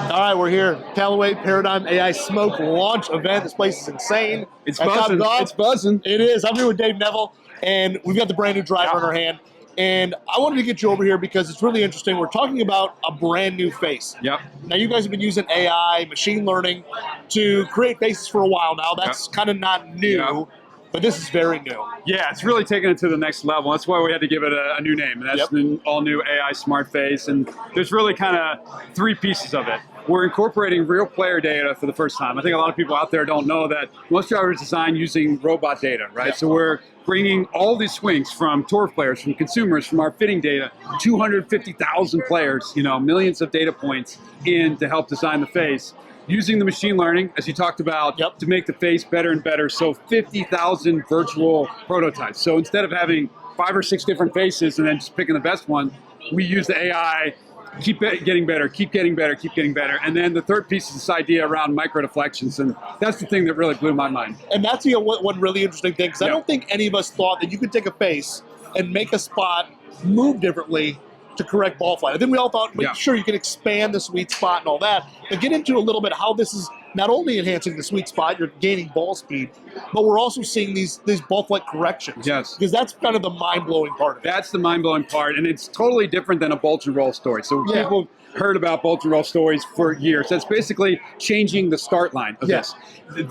All right, we're here. Callaway Paradym Ai Smoke launch event. This place is insane. It's buzzing. It's buzzing. It is. I'm here with Dave Neville, and we've got the brand new driver in our hand. And I wanted to get you over here because it's really interesting. We're talking about a brand new face. Yep. Now, you guys have been using AI, machine learning, to create faces for a while now. That's kind of not new. But this is very new. Yeah, it's really taking it to the next level. That's why we had to give it a new name. And that's the all-new AI Smart Face. And there's really kind of three pieces of it. We're incorporating real player data for the first time. I think a lot of people out there don't know that most drivers design using robot data, right? So we're bringing all these swings from tour players, from consumers, from our fitting data, 250,000 players, millions of data points in to help design the face. Using the machine learning, as you talked about, to make the face better and better. So 50,000 virtual prototypes. So instead of having 5 or 6 different faces and then just picking the best one, we use the AI, keep getting better, keep getting better, keep getting better. And then the third piece is this idea around micro deflections. And that's the thing that really blew my mind. And that's one really interesting thing, because I don't think any of us thought that you could take a face and make a spot move differently to correct ball flight. I think we all thought, sure, you can expand the sweet spot and all that, but get into a little bit how this is not only enhancing the sweet spot, you're gaining ball speed, but we're also seeing these ball flight corrections. Yes. Because that's kind of the mind-blowing part of it. That's the mind-blowing part, and it's totally different than a bolt and roll story. So people heard about bolt and roll stories for years. That's basically changing the start line of this.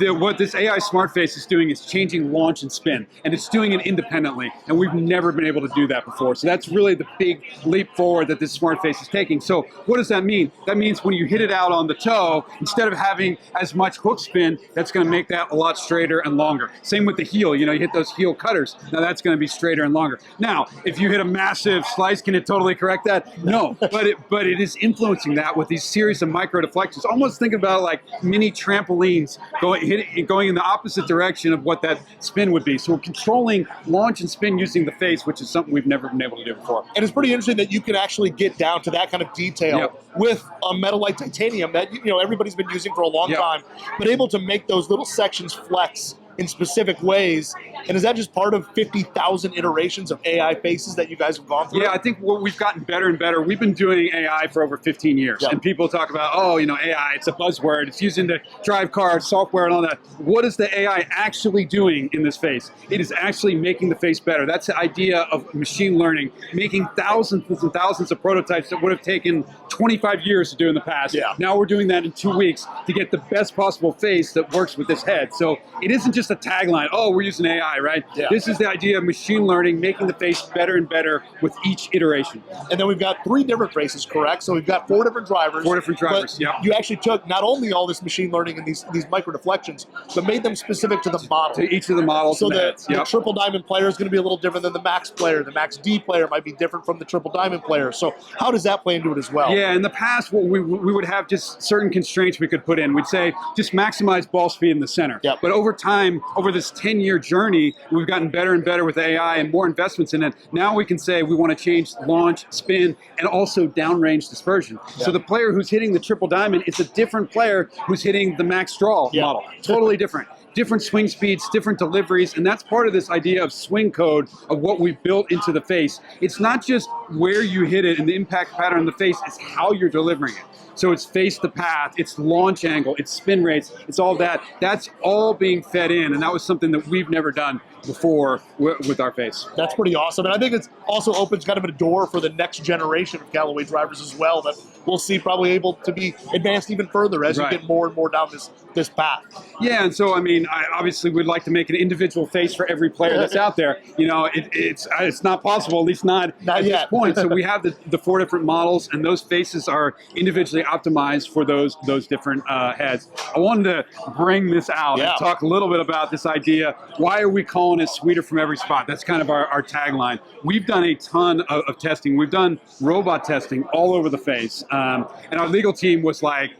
What this AI Smart Face is doing is changing launch and spin, and it's doing it independently, and we've never been able to do that before. So that's really the big leap forward that this Smart Face is taking. So what does that mean? That means when you hit it out on the toe, instead of having as much hook spin, that's going to make that a lot straighter and longer. Same with the heel. You hit those heel cutters. Now that's going to be straighter and longer. Now, if you hit a massive slice, can it totally correct that? No, but it is influencing that with these series of micro deflections. Almost think about it like mini trampolines going in the opposite direction of what that spin would be. So we're controlling launch and spin using the face, which is something we've never been able to do before. And it's pretty interesting that you can actually get down to that kind of detail with a metal like titanium that everybody's been using for a long time, but able to make those little sections flex in specific ways. And is that just part of 50,000 iterations of AI faces that you guys have gone through? Yeah, I think we've gotten better and better. We've been doing AI for over 15 years. And people talk about, AI, it's a buzzword. It's using to drive cars, software, and all that. What is the AI actually doing in this face? It is actually making the face better. That's the idea of machine learning, making thousands and thousands of prototypes that would have taken 25 years to do in the past. Now we're doing that in 2 weeks to get the best possible face that works with this head. So it isn't just a tagline, we're using AI, right? This is the idea of machine learning, making the face better and better with each iteration. And then we've got 3 different faces, correct? So we've got 4 different drivers. 4 different drivers, You actually took not only all this machine learning and these micro deflections, but made them specific to the model. To each of the models. So the triple diamond player is going to be a little different than the max player. The max D player might be different from the triple diamond player. So how does that play into it as well? Yeah, in the past, we would have just certain constraints we could put in. We'd say, just maximize ball speed in the center. But over time, over this 10-year journey, we've gotten better and better with AI and more investments in it. Now we can say we want to change launch, spin, and also downrange dispersion. So the player who's hitting the triple diamond is a different player who's hitting the max draw model. Totally different. Different swing speeds, different deliveries, and that's part of this idea of swing code of what we've built into the face. It's not just where you hit it and the impact pattern in the face, it's how you're delivering it. So it's face the path, it's launch angle, it's spin rates, it's all that. That's all being fed in, and that was something that we've never done before with our face. That's pretty awesome. And I think it also opens kind of a door for the next generation of Callaway drivers as well that we'll see probably able to be advanced even further as you get more and more down this path. Yeah, and so, obviously we'd like to make an individual face for every player that's out there. It's not possible, at least not at this point. So we have the 4 different models, and those faces are individually optimized for those different heads. I wanted to bring this out and talk a little bit about this idea. Why are we calling it sweeter from every spot? That's kind of our tagline. We've done a ton of testing. We've done robot testing all over the face. And our legal team was like,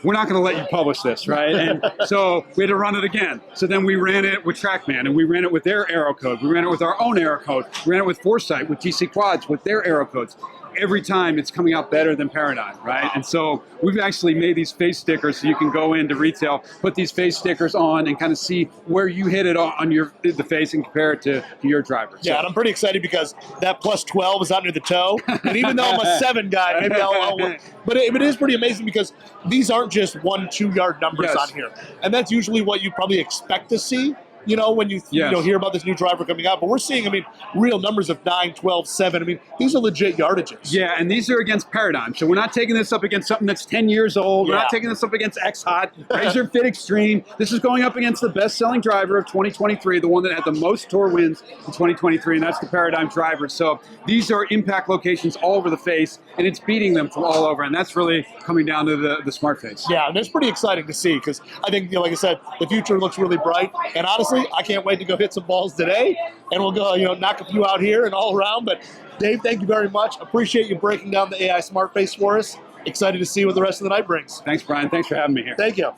we're not going to let you publish this, right? And so we had to run it again. So then we ran it with TrackMan, and we ran it with their aero code. We ran it with our own aero code. We ran it with Foresight, with GC Quads, with their aero codes. every time it's coming out better than Paradym, right? And so we've actually made these face stickers so you can go into retail, put these face stickers on, and kind of see where you hit it on the face and compare it to your driver. Yeah, and I'm pretty excited because that plus 12 is out near the toe. And even though I'm a 7 guy, maybe I'll but it is pretty amazing because these aren't just 1-2 yard numbers on here. And that's usually what you probably expect to see, you know, when you hear about this new driver coming out. But we're seeing, I mean, real numbers of 9, 12, 7. I mean, these are legit yardages. Yeah, and these are against Paradym. So we're not taking this up against something that's 10 years old. We're not taking this up against X-Hot, Razor Fit Extreme. This is going up against the best-selling driver of 2023, the one that had the most tour wins in 2023, and that's the Paradym driver. So these are impact locations all over the face, and it's beating them from all over, and that's really coming down to the smart face. Yeah, and it's pretty exciting to see because I think, you know, like I said, the future looks really bright, and honestly, I can't wait to go hit some balls today, and we'll go, you know, knock a few out here and all around. But Dave, thank you very much. Appreciate you breaking down the AI Smart Face for us. Excited to see what the rest of the night brings. Thanks, Brian. Thanks for having me here. Thank you.